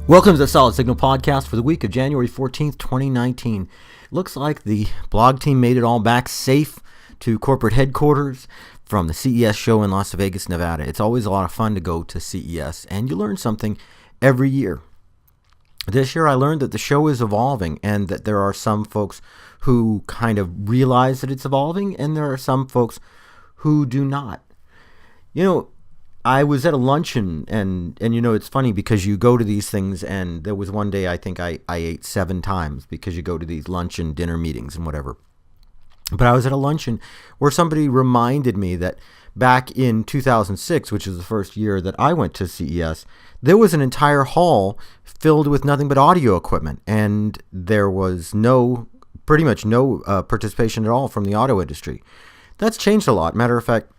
Welcome to the Solid Signal podcast for the week of January 14th, 2019. Looks like the blog team made it all back safe to corporate headquarters from the CES show in Las Vegas, Nevada. It's always a lot of fun to go to CES, and you learn something every year. This year I learned that the show is evolving and that there are some folks who kind of realize that it's evolving, and there are some folks who do not. You know, I was at a luncheon, and it's funny because you go to these things, and there was one day I think I ate 7 times because you go to these luncheon dinner meetings and whatever. But I was at a luncheon where somebody reminded me that back in 2006, which is the first year that I went to CES, there was an entire hall filled with nothing but audio equipment, and there was pretty much no participation at all from the auto industry. That's changed a lot. Matter of fact,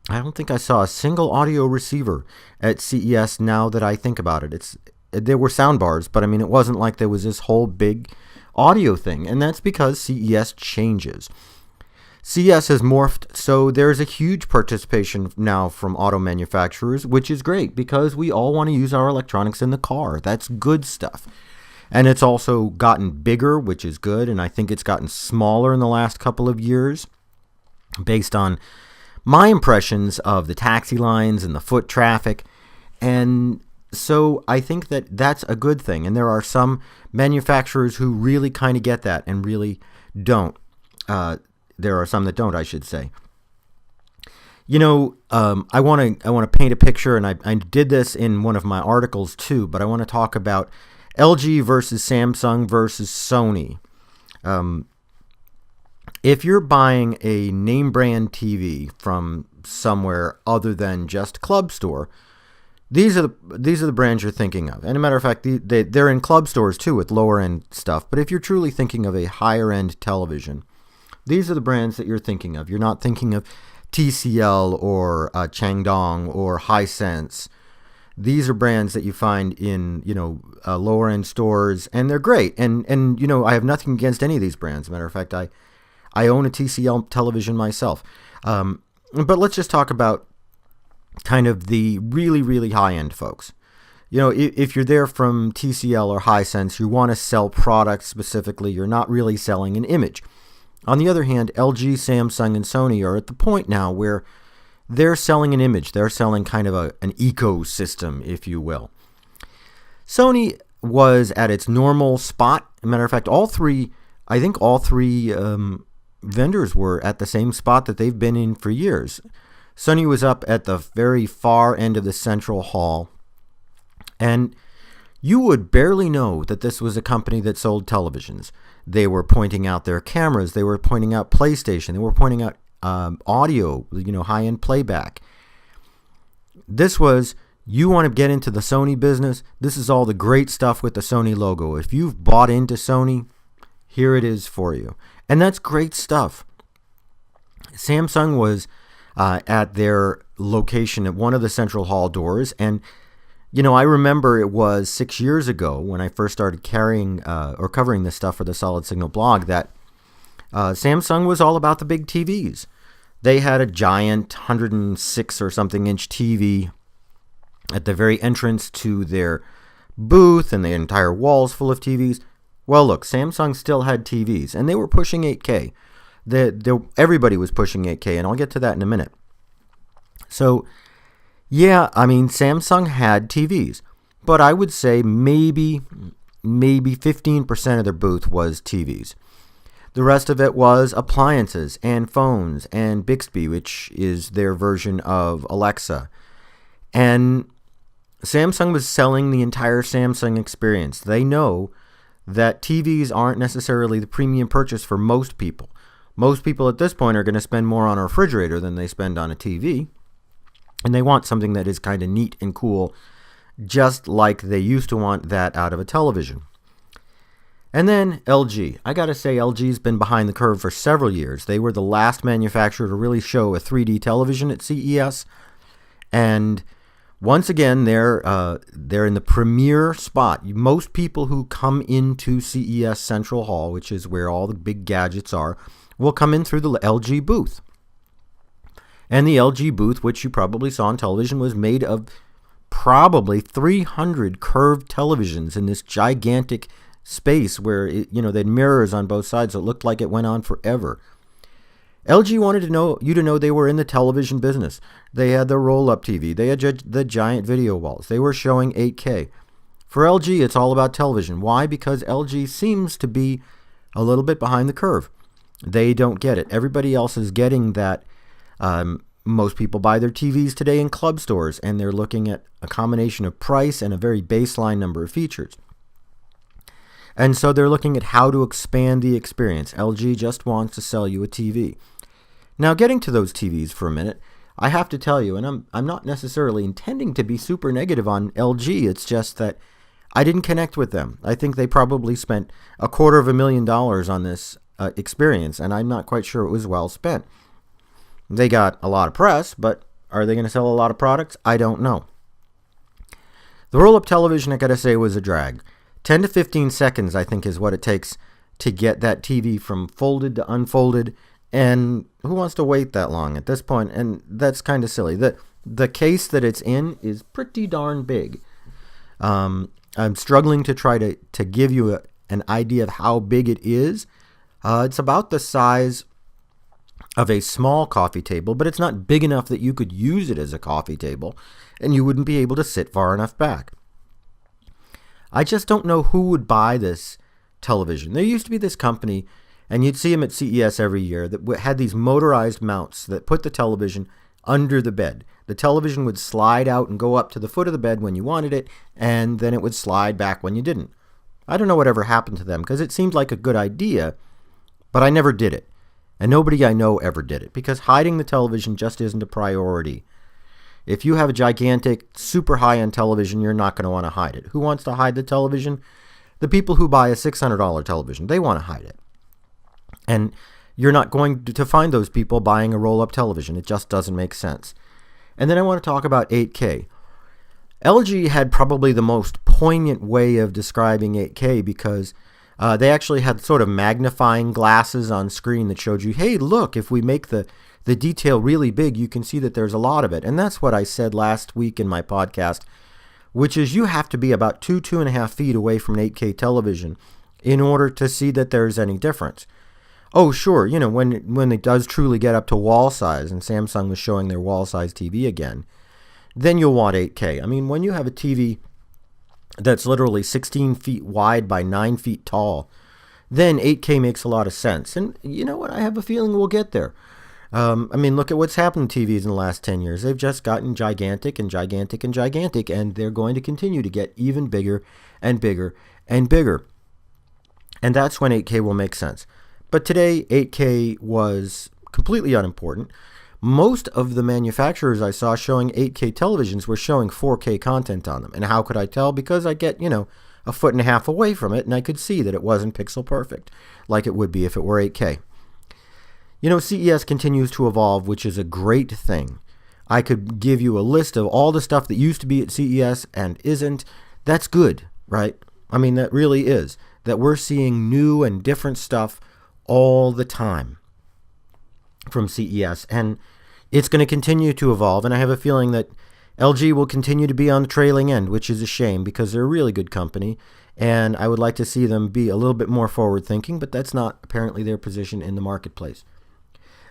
I don't think I saw a single audio receiver at CES now that I think about it. There were sound bars, but I mean, it wasn't like there was this whole big audio thing, and that's because CES changes. CES has morphed, so there's a huge participation now from auto manufacturers, which is great because we all want to use our electronics in the car. That's good stuff. And it's also gotten bigger, which is good, and I think it's gotten smaller in the last couple of years based on my impressions of the taxi lines and the foot traffic. And so I think that that's a good thing. And there are some manufacturers who really kind of get that and really don't. There are some that don't, I should say. I want to paint a picture, and I did this in one of my articles too, but I want to talk about LG versus Samsung versus Sony. If you're buying a name brand TV from somewhere other than just Club Store, these are the brands you're thinking of. And a matter of fact, they're in club stores too with lower end stuff. But if you're truly thinking of a higher end television, these are the brands that you're thinking of. You're not thinking of TCL or Changdong or Hisense. These are brands that you find in lower end stores, and they're great. And I have nothing against any of these brands. As a matter of fact, I own a TCL television myself. But let's just talk about kind of the really, really high-end folks. If you're there from TCL or Hisense, you want to sell products specifically. You're not really selling an image. On the other hand, LG, Samsung, and Sony are at the point now where they're selling an image. They're selling kind of an ecosystem, if you will. Sony was at its normal spot. As a matter of fact, all three vendors were at the same spot that they've been in for years. Sony was up at the very far end of the central hall, and you would barely know that this was a company that sold televisions. They were pointing out their cameras, they were pointing out PlayStation, they were pointing out audio, high-end playback. This was, you want to get into the Sony business, this is all the great stuff with the Sony logo. If you've bought into Sony, here it is for you. And that's great stuff. Samsung was at their location at one of the central hall doors. And, I remember it was 6 years ago when I first started covering this stuff for the Solid Signal blog that Samsung was all about the big TVs. They had a giant 106 or something inch TV at the very entrance to their booth, and the entire walls full of TVs. Well, look, Samsung still had TVs, and they were pushing 8K. Everybody was pushing 8K, and I'll get to that in a minute. So, yeah, I mean, Samsung had TVs, but I would say maybe 15% of their booth was TVs. The rest of it was appliances and phones and Bixby, which is their version of Alexa. And Samsung was selling the entire Samsung experience. They know that TVs aren't necessarily the premium purchase for most people. Most people at this point are going to spend more on a refrigerator than they spend on a TV. And they want something that is kind of neat and cool, just like they used to want that out of a television. And then LG. I got to say, LG's been behind the curve for several years. They were the last manufacturer to really show a 3D television at CES. And once again, they're in the premier spot. Most people who come into CES Central Hall, which is where all the big gadgets are, will come in through the LG booth. And the LG booth, which you probably saw on television, was made of probably 300 curved televisions in this gigantic space where they had mirrors on both sides, so it looked like it went on forever. LG wanted you to know they were in the television business. They had the roll-up TV. They had the giant video walls. They were showing 8K. For LG, it's all about television. Why? Because LG seems to be a little bit behind the curve. They don't get it. Everybody else is getting that. Most people buy their TVs today in club stores, and they're looking at a combination of price and a very baseline number of features. And so they're looking at how to expand the experience. LG just wants to sell you a TV. Now, getting to those TVs for a minute, I have to tell you, and I'm not necessarily intending to be super negative on LG. It's just that I didn't connect with them. I think they probably spent $250,000 on this experience, and I'm not quite sure it was well spent. They got a lot of press, but are they going to sell a lot of products? I don't know. The roll-up television, I got to say, was a drag. 10 to 15 seconds, I think, is what it takes to get that TV from folded to unfolded, and who wants to wait that long at this point? And that's kind of silly. The case that it's in is pretty darn big. I'm struggling to try to give you an idea of how big it is. It's about the size of a small coffee table, but it's not big enough that you could use it as a coffee table, and you wouldn't be able to sit far enough back. I just don't know who would buy this television. There used to be this company, and you'd see them at CES every year, that had these motorized mounts that put the television under the bed. The television would slide out and go up to the foot of the bed when you wanted it, and then it would slide back when you didn't. I don't know whatever happened to them, because it seemed like a good idea, but I never did it. And nobody I know ever did it, because hiding the television just isn't a priority. If you have a gigantic, super high-end television, you're not going to want to hide it. Who wants to hide the television? The people who buy a $600 television, they want to hide it. And you're not going to find those people buying a roll-up television. It just doesn't make sense. And then I want to talk about 8K. LG had probably the most poignant way of describing 8K, because they actually had sort of magnifying glasses on screen that showed you, hey, look, if we make the detail really big, you can see that there's a lot of it. And that's what I said last week in my podcast, which is you have to be about 2.5 feet away from an 8K television in order to see that there's any difference. Oh, sure, when it does truly get up to wall size, and Samsung was showing their wall size TV again, then you'll want 8K. I mean, when you have a TV that's literally 16 feet wide by 9 feet tall, then 8K makes a lot of sense. And you know what? I have a feeling we'll get there. Look at what's happened to TVs in the last 10 years. They've just gotten gigantic and gigantic and gigantic, and they're going to continue to get even bigger and bigger and bigger. And that's when 8K will make sense. But today, 8K was completely unimportant. Most of the manufacturers I saw showing 8K televisions were showing 4K content on them. And how could I tell? Because I get, 1.5 feet away from it, and I could see that it wasn't pixel perfect, like it would be if it were 8K. CES continues to evolve, which is a great thing. I could give you a list of all the stuff that used to be at CES and isn't. That's good, right? That really is. That we're seeing new and different stuff all the time from CES, and it's going to continue to evolve, and I have a feeling that LG will continue to be on the trailing end, which is a shame because they're a really good company, and I would like to see them be a little bit more forward-thinking, but that's not apparently their position in the marketplace.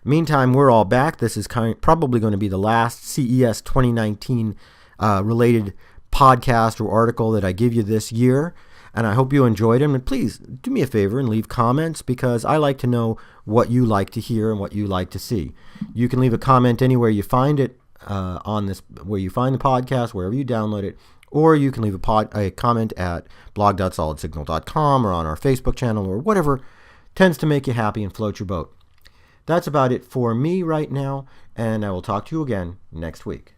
Meantime, we're all back. This is probably going to be the last CES 2019 related podcast or article that I give you this year, and I hope you enjoyed them. And please do me a favor and leave comments, because I like to know what you like to hear and what you like to see. You can leave a comment anywhere you find it on this, where you find the podcast, wherever you download it, or you can leave a comment at blog.solidsignal.com or on our Facebook channel or whatever tends to make you happy and float your boat. That's about it for me right now, and I will talk to you again next week.